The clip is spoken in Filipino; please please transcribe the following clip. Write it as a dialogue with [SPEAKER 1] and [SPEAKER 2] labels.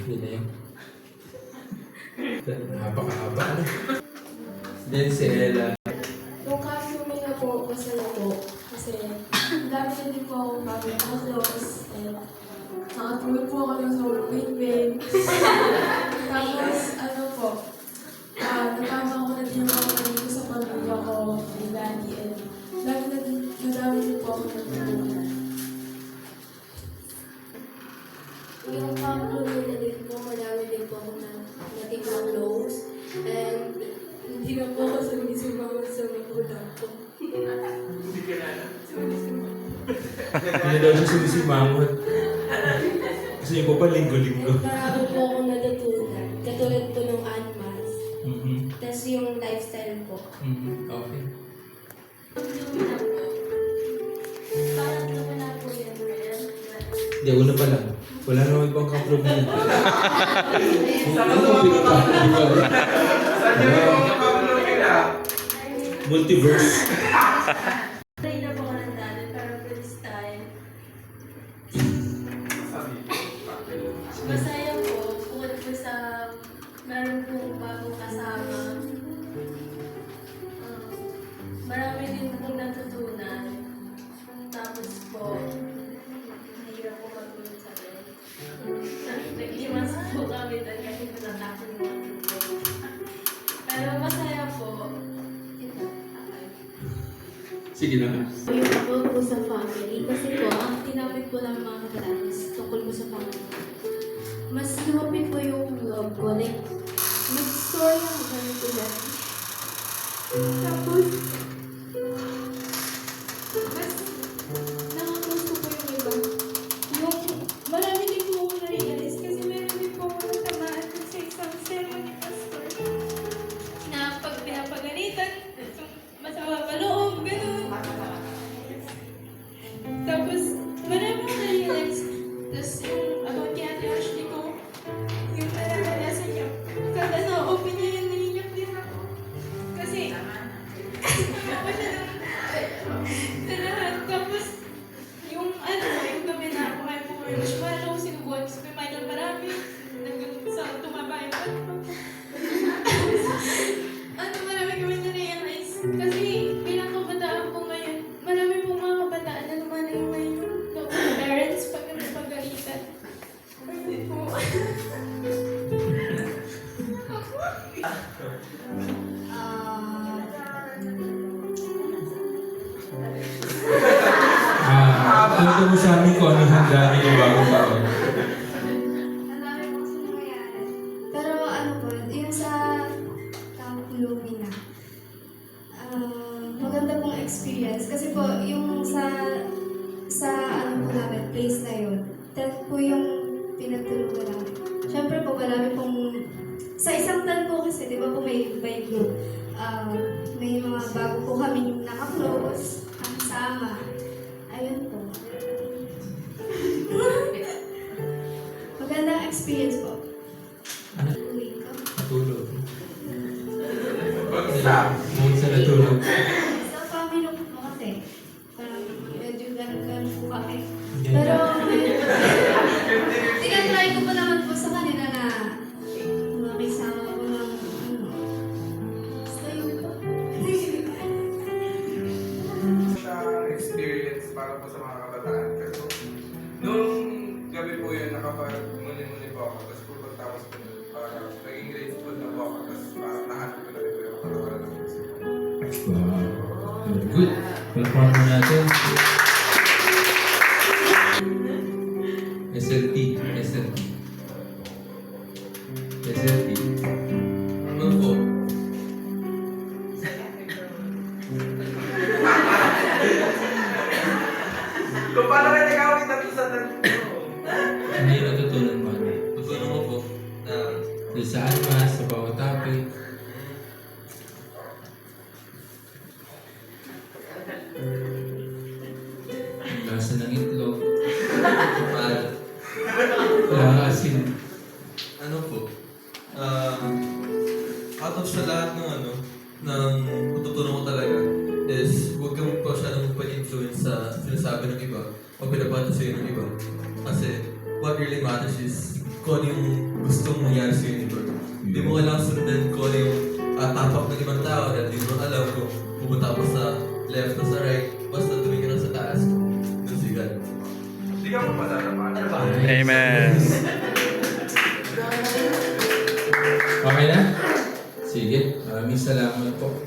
[SPEAKER 1] Yun na yun. Haba-haba na. Then si Ella.
[SPEAKER 2] Yung classroom na po, masaya po. Kasi dami na din po akong bagay close. And nakatulog po ako ng solo wave. Tapos, ano po, nakama ko na din ako dito sa pamilya ko, ni Lani. And nadami din po ako ng tulungan.
[SPEAKER 3] Yung pamilya na din po, madami din po ako na nating close. And hindi na po ako sumisimangot sa magulang ko.
[SPEAKER 4] Hindi ka na.
[SPEAKER 1] Hindi daw siya sumisimangot. Kasi yung pa linggo-linggo.
[SPEAKER 3] Marami po akong natutunan. Katulad po ng ANMAS.
[SPEAKER 1] Mm-hmm.
[SPEAKER 3] Tapos yung lifestyle po.
[SPEAKER 1] Mm-hmm. Okay.
[SPEAKER 3] Parang naman na po yan, Ren.
[SPEAKER 1] Hindi, una pa lang. Wala naman ibang kaprog na yun.
[SPEAKER 4] Saan mo mga Saan niyo yung kapapulukin na?
[SPEAKER 1] Multiverse.
[SPEAKER 3] Try na po ako ng dati, pero for this time, masaya po. Bukod po sa meron pong bagong kasama. Marami din pong natutunan. Tapos po, nahirap po matulog sa rin. Nag-iwas po kami dahil kasi natakot naman po. Pero masaya po.
[SPEAKER 1] Sige na.
[SPEAKER 5] Yung tungkol po sa family, kasi po, ang tinapit po ng mga kapatid tungkol po sa family. Mas lumapit po yung love ko. Like, nag-story ako ganun po dati. Tapos, mas nakaklose ko po yung iba. Yung, marami din po ako na-realize kasi meron din po ako natamaan sa isang ceremony pastor. Na pag pinapagalitan, masama pa loob, gano'n. Tapos, marami akong na-realize. Tapos yung about kay Ate Ashley ko, yung naranasan niya, kada na-open niya yun, naiiyak din ako. Kasi, ako siya sa lahat. Tapos, yung yung gabi na ako kaya po marshmallow, sinubuhan ko sa Michael Marami, nagganong sa tumaba yung marami kami na-realize. Kasi, bilang kabataan po ngayon, marami pong mga kabataan na lumalayo ngayon yung parents pag napagalitan. Ayun po.
[SPEAKER 1] Kwento mo sa amin kung anong handa niyo bagong taon.
[SPEAKER 5] Ang dami po kasi nangyayari. Pero ano po, yung sa Camp Lumina, maganda pong experience. Kasi po, yung sa ano po namin, place na yun, that po yung pinagtulungan namin. Siyempre po, marami pong, sa isang tan po kasi, di ba po may group, may mga bago po kami yung naka-close, ang sama. Ayun po. Magandang experience po. Uwi ko.
[SPEAKER 1] Natulog. Nung sa natulog.
[SPEAKER 5] Sa family po kasi, parang medyo ganun po kami. Pero, tinatry ko pa naman po sa kanila na makisama ko ng basta yun po.
[SPEAKER 4] Siya experience para po sa mga kabataan. Kasi nung gabi po yun, nakapag-muni-muni po ako. Tapos po pagtapos po nun, naging grateful na po ako. Tapos parang nahanap ko na rin po yung katawaran ng puso.
[SPEAKER 1] Wow. Good. Palakpakan mo natin. SLT. SLT. SLT. Ano po?
[SPEAKER 4] Kung paano kayo nagawin natin sa tatlo?
[SPEAKER 1] Ano yung natutunan mo? Natutunan mo po na doon sa almas, sa bawat topic. Lasa ng itlog. Wala asin.
[SPEAKER 6] Ano po, out of sa lahat ng ng tututunan ko talaga is huwag kang masyadong mag-influence sa sinasabi ng iba o pinabata sa'yo ng iba. Kasi what really matters is kung ano yung gustong mangyari sa'yo ni Lord. Hindi mo kailangan sundan kung ano yung tapak ng ibang tao dahil hindi mo alam kung pupunta ka pa sa left o sa right. Basta tumingin lang sa taas. Doon si God.
[SPEAKER 4] Hindi ka mo matatamaan.
[SPEAKER 7] Amen.
[SPEAKER 1] Okay na? Sige, maraming salamat po.